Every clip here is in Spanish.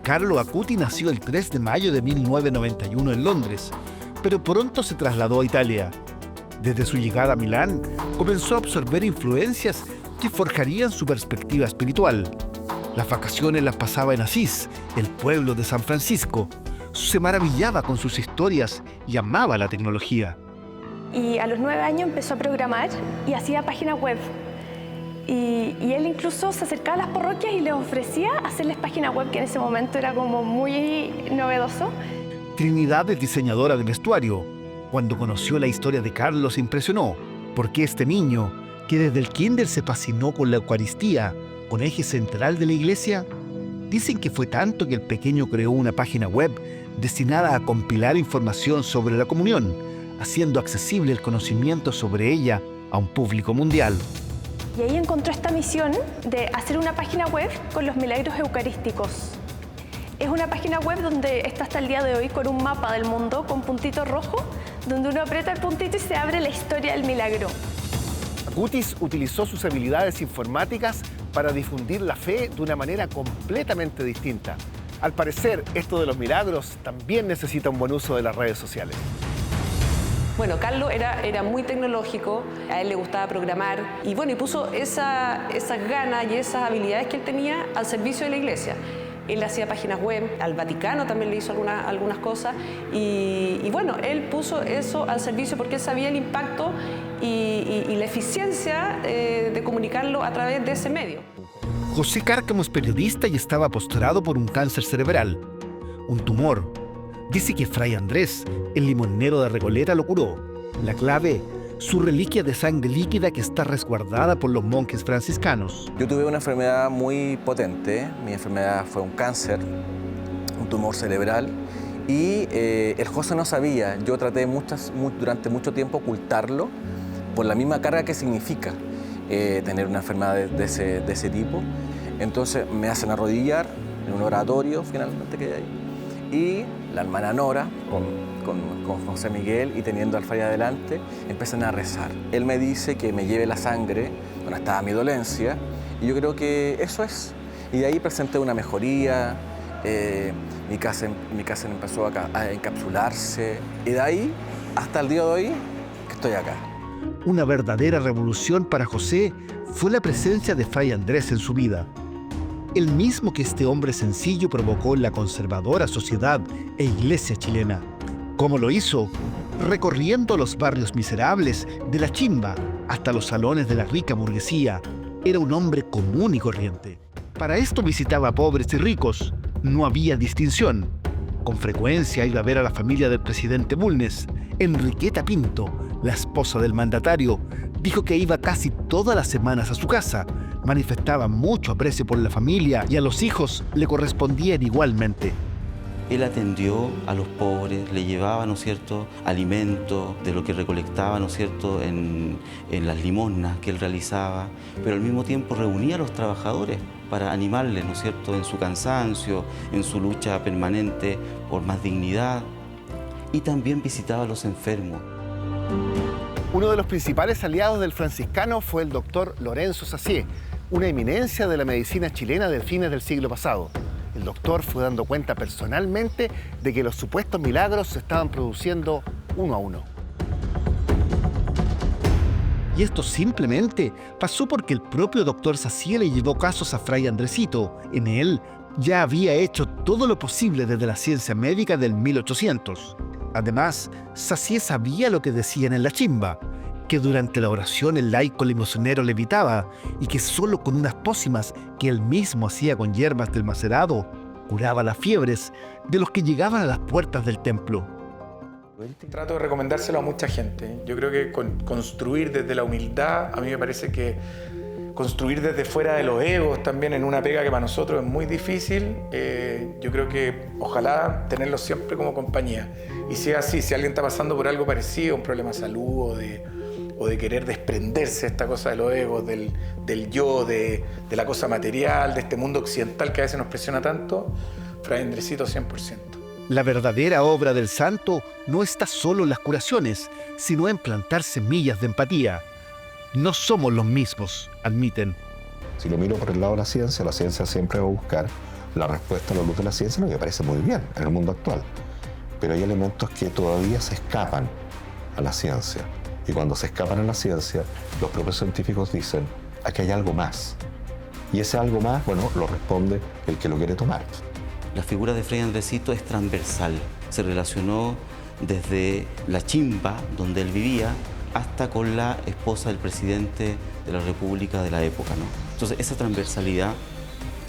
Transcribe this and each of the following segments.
Carlo Acuti nació el 3 de mayo de 1991 en Londres, pero pronto se trasladó a Italia. Desde su llegada a Milán, comenzó a absorber influencias que forjarían su perspectiva espiritual. Las vacaciones las pasaba en Asís, el pueblo de San Francisco. Se maravillaba con sus historias y amaba la tecnología. Y a los 9 años empezó a programar y hacía páginas web. Y él incluso se acercaba a las parroquias y les ofrecía hacerles páginas web, que en ese momento era como muy novedoso. Trinidad es diseñadora de vestuario. Cuando conoció la historia de Carlos se impresionó, porque este niño, que desde el kinder se fascinó con la Eucaristía, con eje central de la iglesia, dicen que fue tanto que el pequeño creó una página web destinada a compilar información sobre la comunión, haciendo accesible el conocimiento sobre ella a un público mundial. Y ahí encontró esta misión de hacer una página web con los milagros eucarísticos. Es una página web donde está hasta el día de hoy con un mapa del mundo con puntito rojo, donde uno aprieta el puntito y se abre la historia del milagro. Acutis utilizó sus habilidades informáticas para difundir la fe de una manera completamente distinta. Al parecer, esto de los milagros también necesita un buen uso de las redes sociales. Bueno, Carlos era muy tecnológico, a él le gustaba programar y puso esas ganas y esas habilidades que él tenía al servicio de la iglesia. Él hacía páginas web, al Vaticano también le hizo algunas cosas y él puso eso al servicio porque él sabía el impacto y la eficiencia de comunicarlo a través de ese medio. José Cárcamo es periodista y estaba postrado por un cáncer cerebral, un tumor. Dice que Fray Andrés, el limonero de Recoleta, lo curó. La clave, su reliquia de sangre líquida que está resguardada por los monjes franciscanos. Yo tuve una enfermedad muy potente. Mi enfermedad fue un cáncer, un tumor cerebral. Y el José no sabía. Yo traté durante mucho tiempo ocultarlo por la misma carga que significa tener una enfermedad de ese tipo. Entonces me hacen arrodillar en un oratorio, finalmente quedé ahí. Y la hermana Nora, con José Miguel y teniendo al Fray adelante, empiezan a rezar. Él me dice que me lleve la sangre donde estaba mi dolencia y yo creo que eso es. Y de ahí presenté una mejoría, mi cáncer empezó a encapsularse y de ahí hasta el día de hoy que estoy acá. Una verdadera revolución para José fue la presencia de Fray Andrés en su vida. El mismo que este hombre sencillo provocó en la conservadora sociedad e iglesia chilena. ¿Cómo lo hizo? Recorriendo los barrios miserables de la chimba hasta los salones de la rica burguesía. Era un hombre común y corriente. Para esto visitaba a pobres y ricos. No había distinción. Con frecuencia iba a ver a la familia del presidente Bulnes. Enriqueta Pinto, la esposa del mandatario, dijo que iba casi todas las semanas a su casa. Manifestaba mucho aprecio por la familia y a los hijos le correspondían igualmente. Él atendió a los pobres, le llevaba, ¿no es cierto?, alimento de lo que recolectaba, ¿no es cierto?, en las limosnas que él realizaba, pero al mismo tiempo reunía a los trabajadores para animarles, ¿no es cierto?, en su cansancio, en su lucha permanente por más dignidad, y también visitaba a los enfermos. Uno de los principales aliados del franciscano fue el doctor Lorenzo Sacié, una eminencia de la medicina chilena de fines del siglo pasado. El doctor fue dando cuenta personalmente de que los supuestos milagros se estaban produciendo uno a uno. Y esto simplemente pasó porque el propio doctor Sacié le llevó casos a Fray Andresito. En él ya había hecho todo lo posible desde la ciencia médica del 1800. Además, Sacié sabía lo que decían en la chimba, que durante la oración el laico limosnero levitaba y que solo con unas pócimas que él mismo hacía con hierbas del macerado, curaba las fiebres de los que llegaban a las puertas del templo. Trato de recomendárselo a mucha gente. Yo creo que construir desde la humildad, a mí me parece que construir desde fuera de los egos también en una pega que para nosotros es muy difícil, yo creo que ojalá tenerlos siempre como compañía. Y si es así, si alguien está pasando por algo parecido, un problema de salud o de querer desprenderse de esta cosa de los egos, del yo, de la cosa material, de este mundo occidental que a veces nos presiona tanto, Fray Andresito 100%. La verdadera obra del santo no está solo en las curaciones, sino en plantar semillas de empatía. No somos los mismos, admiten. Si lo miro por el lado de la ciencia siempre va a buscar la respuesta a la luz de la ciencia, lo que me parece muy bien en el mundo actual. Pero hay elementos que todavía se escapan a la ciencia. Y cuando se escapan a la ciencia, los propios científicos dicen, aquí hay algo más. Y ese algo más, bueno, lo responde el que lo quiere tomar. La figura de Fray Andresito es transversal. Se relacionó desde la chimba, donde él vivía, hasta con la esposa del presidente de la República de la época, ¿no? Entonces, esa transversalidad,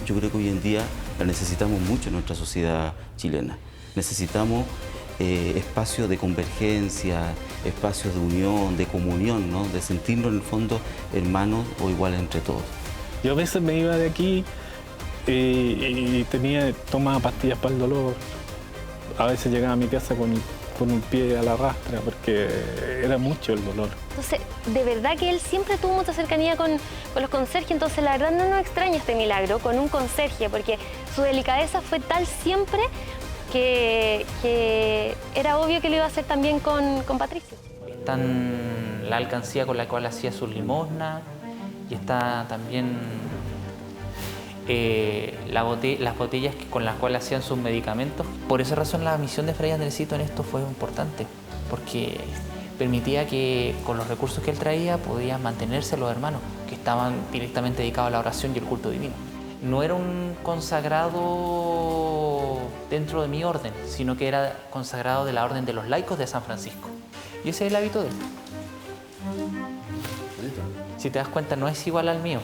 yo creo que hoy en día la necesitamos mucho en nuestra sociedad chilena. Necesitamos espacios de convergencia, espacios de unión, de comunión, ¿no? De sentirnos en el fondo hermanos o iguales entre todos. Yo a veces me iba de aquí y tomaba pastillas para el dolor. A veces llegaba a mi casa con un pie a la rastra porque era mucho el dolor. Entonces, de verdad que él siempre tuvo mucha cercanía con los conserjes, entonces la verdad no nos extraña este milagro con un conserje, porque su delicadeza fue tal siempre que era obvio que lo iba a hacer también con Patricio. Está la alcancía con la cual hacía sus limosnas y está también las botellas con las cuales hacían sus medicamentos. Por esa razón la misión de Fray Andresito en esto fue importante, porque permitía que con los recursos que él traía podían mantenerse los hermanos, que estaban directamente dedicados a la oración y el culto divino. No era un consagrado dentro de mi orden, sino que era consagrado de la orden de los laicos de San Francisco. Y ese es el hábito de él. Si te das cuenta, no es igual al mío.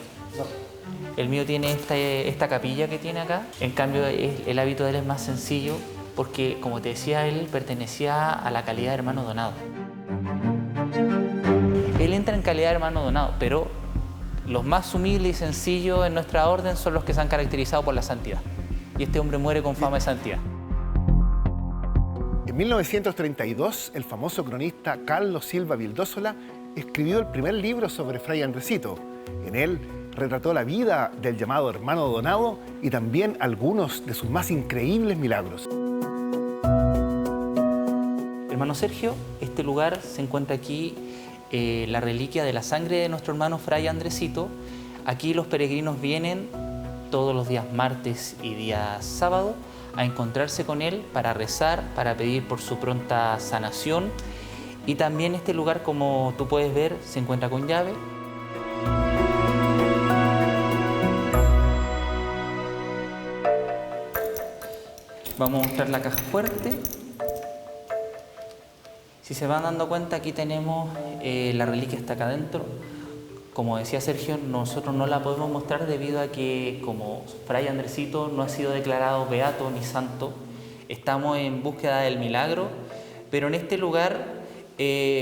El mío tiene esta capilla que tiene acá. En cambio, el hábito de él es más sencillo porque, como te decía, él pertenecía a la calidad de hermano donado. Él entra en calidad de hermano donado, pero los más humildes y sencillos en nuestra orden son los que se han caracterizado por la santidad. Y este hombre muere con fama de santidad. En 1932, el famoso cronista Carlos Silva Vildósola escribió el primer libro sobre Fray Andresito. En él retrató la vida del llamado hermano donado y también algunos de sus más increíbles milagros. Hermano Sergio, este lugar se encuentra aquí, la reliquia de la sangre de nuestro hermano Fray Andresito. Aquí los peregrinos vienen todos los días martes y días sábado a encontrarse con él para rezar, para pedir por su pronta sanación. Y también este lugar, como tú puedes ver, se encuentra con llave. Vamos a mostrar la caja fuerte. Si se van dando cuenta, aquí tenemos la reliquia está acá adentro. Como decía Sergio, nosotros no la podemos mostrar debido a que, como Fray Andresito no ha sido declarado beato ni santo, estamos en búsqueda del milagro, pero en este lugar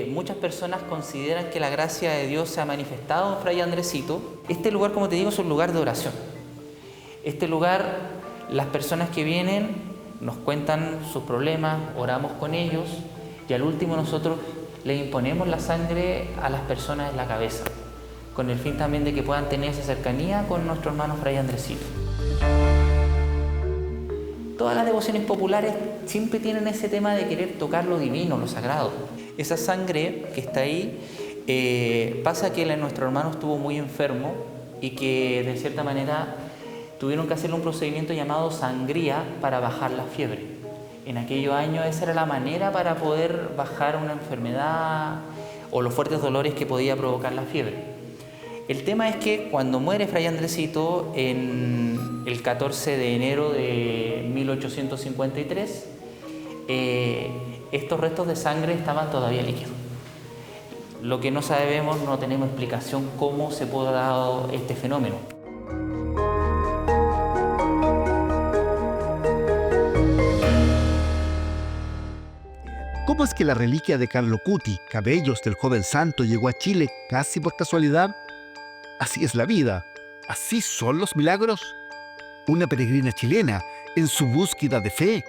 muchas personas consideran que la gracia de Dios se ha manifestado en Fray Andresito. Este lugar, como te digo, es un lugar de oración. Este lugar, las personas que vienen nos cuentan sus problemas, oramos con ellos y al último nosotros le imponemos la sangre a las personas en la cabeza, con el fin también de que puedan tener esa cercanía con nuestro hermano Fray Andresito. Todas las devociones populares siempre tienen ese tema de querer tocar lo divino, lo sagrado. Esa sangre que está ahí, pasa que nuestro hermano estuvo muy enfermo y que de cierta manera tuvieron que hacerle un procedimiento llamado sangría para bajar la fiebre. En aquellos años esa era la manera para poder bajar una enfermedad o los fuertes dolores que podía provocar la fiebre. El tema es que cuando muere Fray Andresito en el 14 de enero de 1853, estos restos de sangre estaban todavía líquidos. Lo que no sabemos, no tenemos explicación cómo se pudo haber dado este fenómeno. ¿Cómo es que la reliquia de Carlo Cuti, cabellos del joven santo, llegó a Chile casi por casualidad? Así es la vida. ¿Así son los milagros? Una peregrina chilena, en su búsqueda de fe,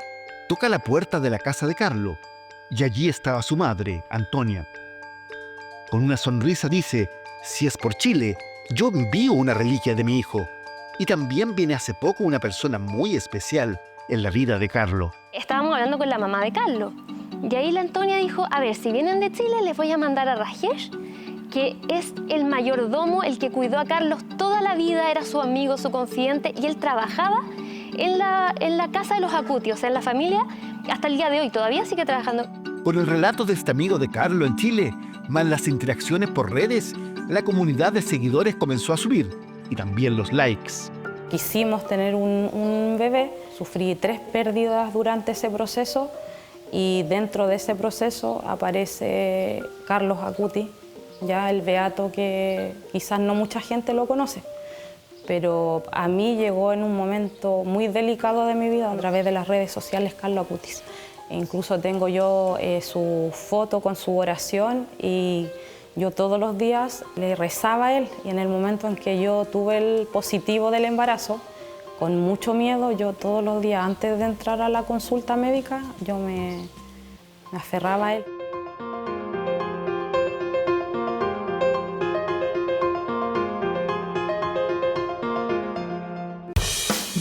toca la puerta de la casa de Carlo, y allí estaba su madre, Antonia. Con una sonrisa dice, si es por Chile, yo envío una reliquia de mi hijo. Y también viene hace poco una persona muy especial en la vida de Carlo. Estábamos hablando con la mamá de Carlos, y ahí la Antonia dijo, a ver, si vienen de Chile, les voy a mandar a Rajesh, que es el mayordomo, el que cuidó a Carlos toda la vida, era su amigo, su confidente, y él trabajaba en la casa de los Acuti, o sea, en la familia, hasta el día de hoy, todavía sigue trabajando. Con el relato de este amigo de Carlos en Chile, más las interacciones por redes, la comunidad de seguidores comenzó a subir y también los likes. Quisimos tener un bebé, sufrí 3 pérdidas durante ese proceso y dentro de ese proceso aparece Carlos Acuti, ya el beato que quizás no mucha gente lo conoce, pero a mí llegó en un momento muy delicado de mi vida a través de las redes sociales Carlos Acutis. Incluso tengo yo su foto con su oración y yo todos los días le rezaba a él, y en el momento en que yo tuve el positivo del embarazo, con mucho miedo, yo todos los días antes de entrar a la consulta médica, yo me aferraba a él.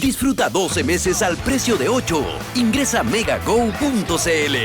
Disfruta 12 meses al precio de 8. Ingresa a megago.cl.